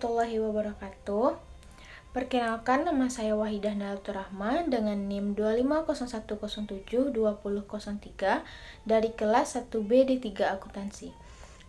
warahmatullahi wabarakatuh. Perkenalkan, nama saya Wahidah Nalatul Rahma dengan NIM 2501072003 dari kelas 1B D3 Akuntansi.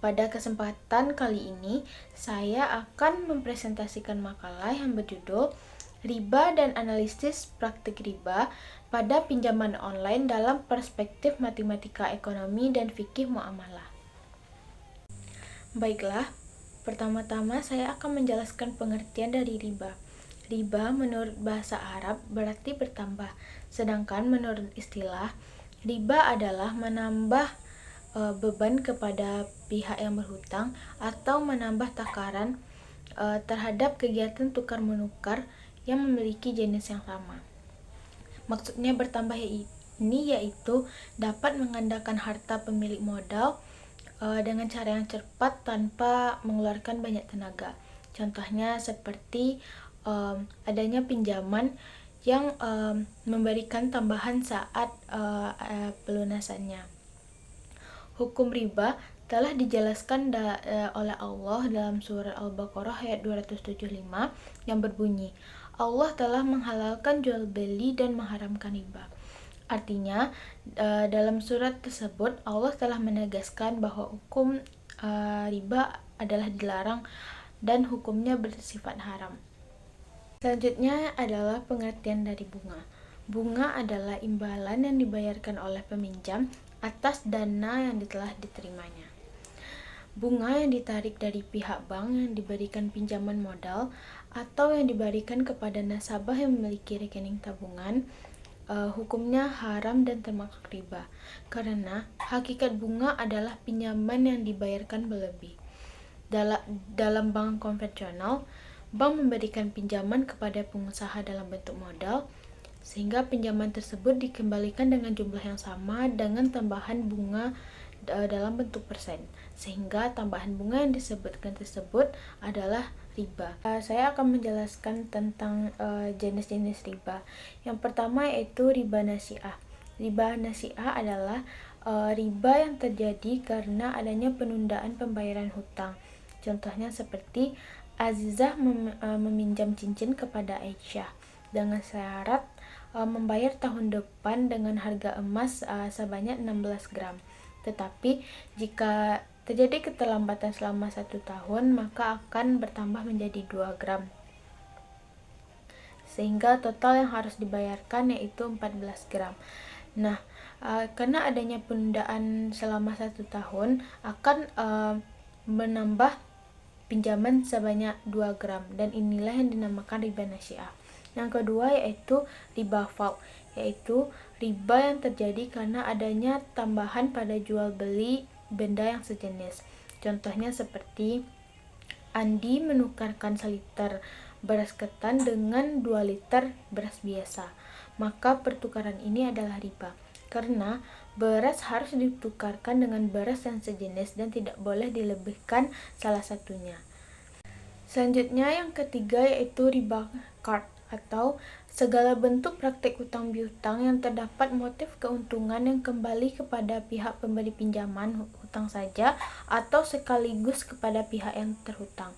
Pada kesempatan kali ini, saya akan mempresentasikan makalah yang berjudul Riba dan Analisis Praktik Riba pada Pinjaman Online dalam Perspektif Matematika Ekonomi dan Fikih Muamalah. Baiklah, pertama-tama saya akan menjelaskan pengertian dari riba. Riba menurut bahasa Arab berarti bertambah, sedangkan menurut istilah, riba adalah menambah beban kepada pihak yang berhutang atau menambah takaran terhadap kegiatan tukar-menukar yang memiliki jenis yang sama. Maksudnya bertambah ini yaitu dapat menggandakan harta pemilik modal dengan cara yang cepat tanpa mengeluarkan banyak tenaga. Contohnya seperti adanya pinjaman yang memberikan tambahan saat pelunasannya. Hukum riba telah dijelaskan oleh Allah dalam surah Al-Baqarah ayat 275 yang berbunyi, Allah telah menghalalkan jual beli dan mengharamkan riba. Artinya, dalam surat tersebut Allah telah menegaskan bahwa hukum riba adalah dilarang dan hukumnya bersifat haram. Selanjutnya adalah pengertian dari bunga. Bunga adalah imbalan yang dibayarkan oleh peminjam atas dana yang telah diterimanya. Bunga yang ditarik dari pihak bank yang diberikan pinjaman modal atau yang diberikan kepada nasabah yang memiliki rekening tabungan, hukumnya haram dan termasuk riba, karena hakikat bunga adalah pinjaman yang dibayarkan berlebih. Dalam bank konvensional, bank memberikan pinjaman kepada pengusaha dalam bentuk modal, sehingga pinjaman tersebut dikembalikan dengan jumlah yang sama dengan tambahan bunga dalam bentuk persen, sehingga tambahan bunga yang disebutkan tersebut adalah riba. Saya akan menjelaskan tentang jenis-jenis riba. Yang pertama yaitu riba nasi'ah. Riba nasi'ah adalah riba yang terjadi karena adanya penundaan pembayaran hutang. Contohnya seperti Azizah meminjam cincin kepada Aisyah dengan syarat membayar tahun depan dengan harga emas sebanyak 16 gram. Tetapi jika terjadi keterlambatan selama 1 tahun, maka akan bertambah menjadi 2 gram. Sehingga total yang harus dibayarkan yaitu 14 gram. Nah, karena adanya penundaan selama 1 tahun akan menambah pinjaman sebanyak 2 gram, dan inilah yang dinamakan riba nasi'ah. Yang kedua yaitu riba faud, yaitu riba yang terjadi karena adanya tambahan pada jual beli benda yang sejenis. Contohnya seperti Andi menukarkan seliter beras ketan dengan 2 liter beras biasa, maka pertukaran ini adalah riba, karena beras harus ditukarkan dengan beras yang sejenis dan tidak boleh dilebihkan salah satunya. Selanjutnya yang ketiga yaitu riba qard, atau segala bentuk praktik utang piutang yang terdapat motif keuntungan yang kembali kepada pihak pemberi pinjaman hutang saja atau sekaligus kepada pihak yang terhutang.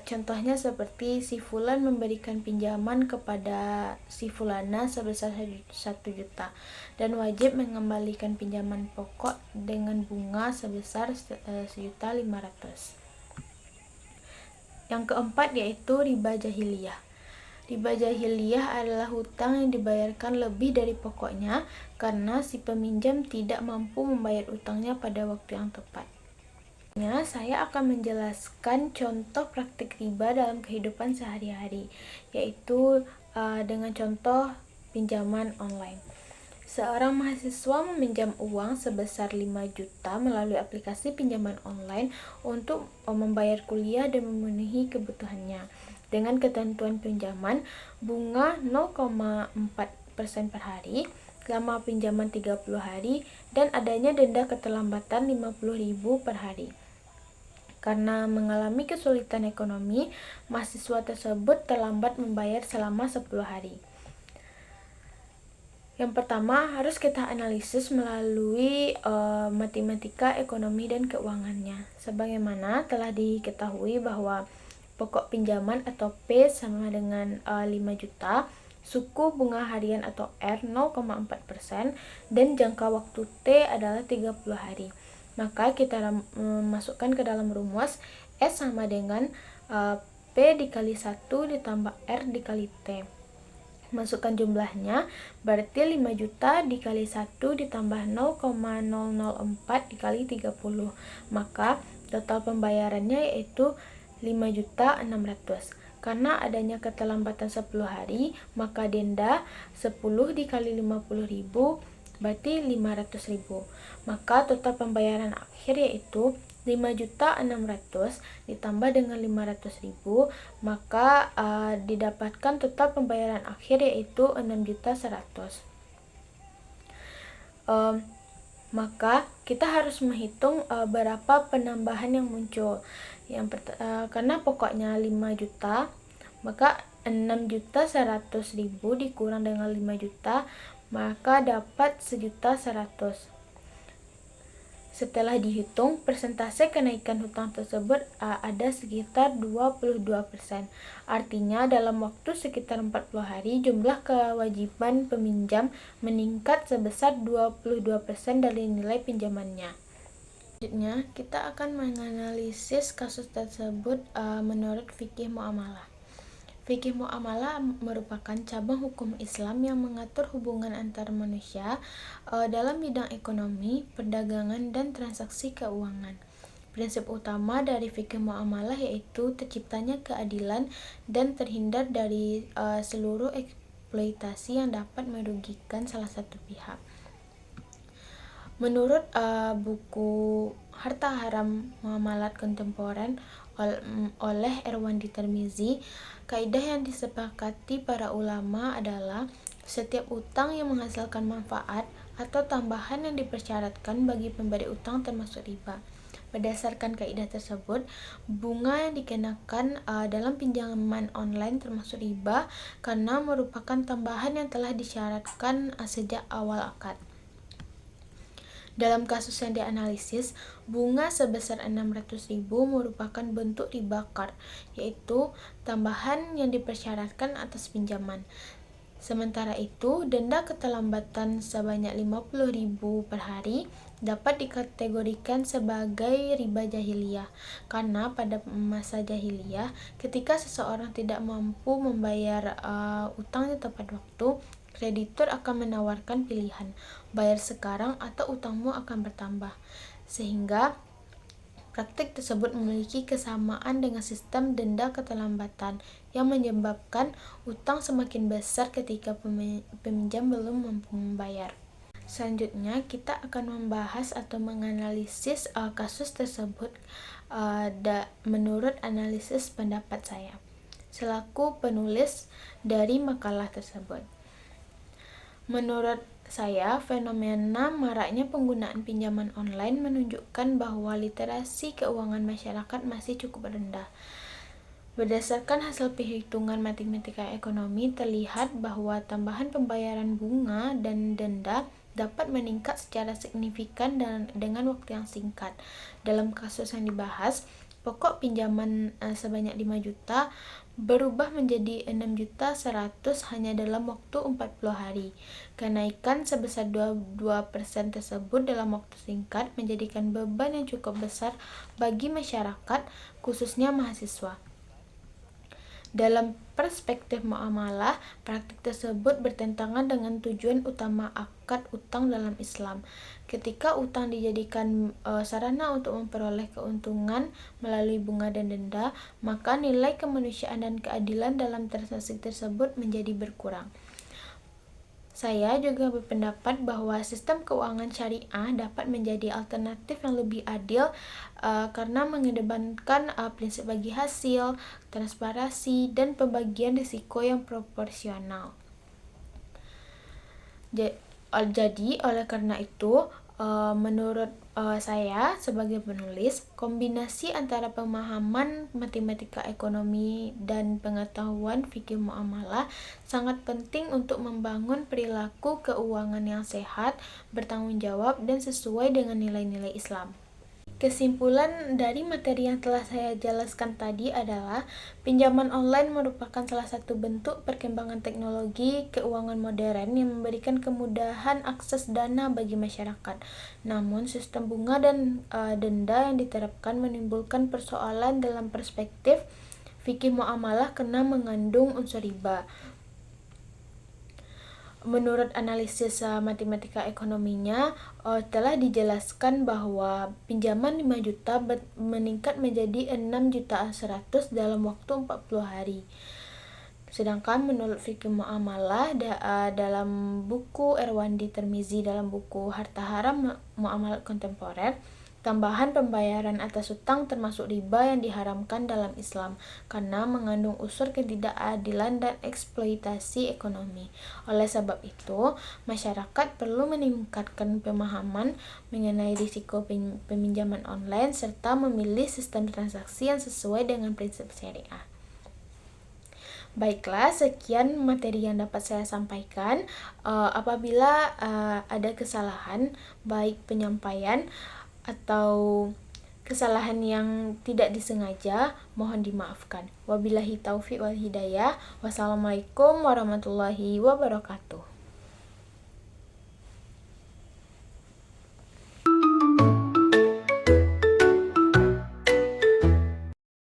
Contohnya seperti si Fulan memberikan pinjaman kepada si Fulana sebesar 1 juta dan wajib mengembalikan pinjaman pokok dengan bunga sebesar 1.500.000. Yang keempat yaitu riba jahiliyah. Riba jahiliyah adalah hutang yang dibayarkan lebih dari pokoknya karena si peminjam tidak mampu membayar utangnya pada waktu yang tepat. Saya akan menjelaskan contoh praktik riba dalam kehidupan sehari-hari, yaitu dengan contoh pinjaman online. Seorang mahasiswa meminjam uang sebesar 5 juta melalui aplikasi pinjaman online untuk membayar kuliah dan memenuhi kebutuhannya. Dengan ketentuan pinjaman bunga 0,4% per hari, lama pinjaman 30 hari, dan adanya denda keterlambatan 50.000 per hari. Karena mengalami kesulitan ekonomi, mahasiswa tersebut terlambat membayar selama 10 hari. Yang pertama, harus kita analisis melalui matematika ekonomi dan keuangannya. Sebagaimana telah diketahui bahwa pokok pinjaman atau P sama dengan 5 juta, suku bunga harian atau R 0,4%, dan jangka waktu T adalah 30 hari. Maka kita masukkan ke dalam rumus S sama dengan P dikali 1 ditambah R dikali T. Masukkan jumlahnya, berarti 5 juta dikali 1 ditambah 0,004 dikali 30. Maka total pembayarannya yaitu 5.600.000. Karena adanya keterlambatan 10 hari, maka denda 10 dikali 50.000 berarti 500.000. Maka total pembayaran akhir yaitu 5.600.000 ditambah dengan 500.000, maka didapatkan total pembayaran akhir yaitu 6.100.000. Maka kita harus menghitung berapa penambahan yang muncul. Karena pokoknya 5 juta, maka 6.100.000 dikurang dengan 5 juta, maka dapat 1.100.000. Setelah dihitung, persentase kenaikan hutang tersebut ada sekitar 22%. Artinya dalam waktu sekitar 40 hari, jumlah kewajiban peminjam meningkat sebesar 22% dari nilai pinjamannya. Selanjutnya, kita akan menganalisis kasus tersebut menurut fikih muamalah. Fikih muamalah merupakan cabang hukum Islam yang mengatur hubungan antar manusia dalam bidang ekonomi, perdagangan, dan transaksi keuangan. Prinsip utama dari fikih muamalah yaitu terciptanya keadilan dan terhindar dari seluruh eksploitasi yang dapat merugikan salah satu pihak. Menurut buku Harta Haram Muamalat Kontemporer oleh Erwandi Tirmizi, kaidah yang disepakati para ulama adalah setiap utang yang menghasilkan manfaat atau tambahan yang dipersyaratkan bagi pemberi utang termasuk riba. Berdasarkan kaidah tersebut, bunga yang dikenakan dalam pinjaman online termasuk riba karena merupakan tambahan yang telah disyaratkan sejak awal akad. Dalam kasus yang dianalisis, bunga sebesar 600.000 merupakan bentuk riba qard, yaitu tambahan yang dipersyaratkan atas pinjaman. Sementara itu, denda keterlambatan sebanyak 50.000 per hari dapat dikategorikan sebagai riba jahiliyah, karena pada masa jahiliyah, ketika seseorang tidak mampu membayar utangnya tepat waktu, kreditur akan menawarkan pilihan, bayar sekarang atau utangmu akan bertambah. Sehingga praktik tersebut memiliki kesamaan dengan sistem denda keterlambatan yang menyebabkan utang semakin besar ketika peminjam belum mampu membayar. Selanjutnya, kita akan membahas atau menganalisis kasus tersebut menurut analisis pendapat saya, selaku penulis dari makalah tersebut. Menurut saya, fenomena maraknya penggunaan pinjaman online menunjukkan bahwa literasi keuangan masyarakat masih cukup rendah. Berdasarkan hasil perhitungan matematika ekonomi, terlihat bahwa tambahan pembayaran bunga dan denda dapat meningkat secara signifikan dengan waktu yang singkat. Dalam kasus yang dibahas, pokok pinjaman sebanyak 5 juta berubah menjadi 6.100.000 hanya dalam waktu 40 hari. Kenaikan sebesar 22% tersebut dalam waktu singkat menjadikan beban yang cukup besar bagi masyarakat, khususnya mahasiswa. Dalam perspektif muamalah, praktik tersebut bertentangan dengan tujuan utama akad utang dalam Islam. Ketika utang dijadikan sarana untuk memperoleh keuntungan melalui bunga dan denda, maka nilai kemanusiaan dan keadilan dalam transaksi tersebut menjadi berkurang. Saya juga berpendapat bahwa sistem keuangan syariah dapat menjadi alternatif yang lebih adil karena mengedepankan prinsip bagi hasil, transparansi, dan pembagian risiko yang proporsional. Jadi, oleh karena itu, menurut saya sebagai penulis, kombinasi antara pemahaman matematika ekonomi dan pengetahuan fikih muamalah sangat penting untuk membangun perilaku keuangan yang sehat, bertanggung jawab, dan sesuai dengan nilai-nilai Islam. Kesimpulan dari materi yang telah saya jelaskan tadi adalah pinjaman online merupakan salah satu bentuk perkembangan teknologi keuangan modern yang memberikan kemudahan akses dana bagi masyarakat. Namun, sistem bunga dan denda yang diterapkan menimbulkan persoalan dalam perspektif fikih muamalah karena mengandung unsur riba. Menurut analisis matematika ekonominya, telah dijelaskan bahwa pinjaman 5 juta meningkat menjadi 6.100.000 dalam waktu 40 hari. Sedangkan menurut fikih muamalah dalam buku Erwandi Termizi dalam buku Harta Haram Muamalat Kontemporer, tambahan pembayaran atas hutang termasuk riba yang diharamkan dalam Islam karena mengandung unsur ketidakadilan dan eksploitasi ekonomi. Oleh sebab itu, masyarakat perlu meningkatkan pemahaman mengenai risiko peminjaman online serta memilih sistem transaksi yang sesuai dengan prinsip syariah. Baiklah, sekian materi yang dapat saya sampaikan. Apabila ada kesalahan, baik penyampaian atau kesalahan yang tidak disengaja, mohon dimaafkan. Wabillahi taufiq wal hidayah. Wassalamualaikum warahmatullahi wabarakatuh.